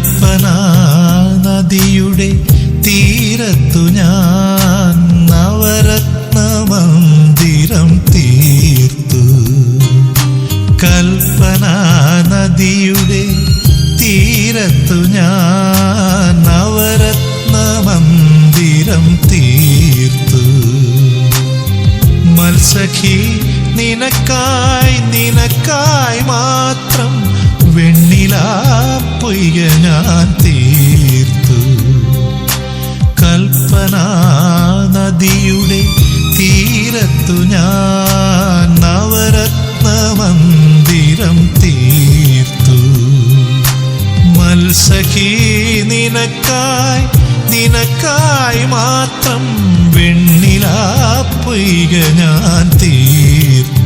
കൽപ്പനാ നദിയുടെ തീരത്തു ഞാൻ നവരത്ന മന്ദിരം തീർത്തു. കൽപ്പനാ നദിയുടെ തീരത്തു ഞാൻ നവരത്ന മന്ദിരം തീർത്തു. മത്സഖി നിനക്കായി മാത്രം വെണ്ണിലാ പൊയ്ക ഞാൻ തീർത്തു. കൽപ്പനാ നദിയുടെ തീരത്തു ഞാൻ നവരത്ന മന്ദിരം തീർത്തു. മത്സഖി നിനക്കായി മാത്രം വെണ്ണിലാ പൊയ്ക ഞാൻ തീർത്തു.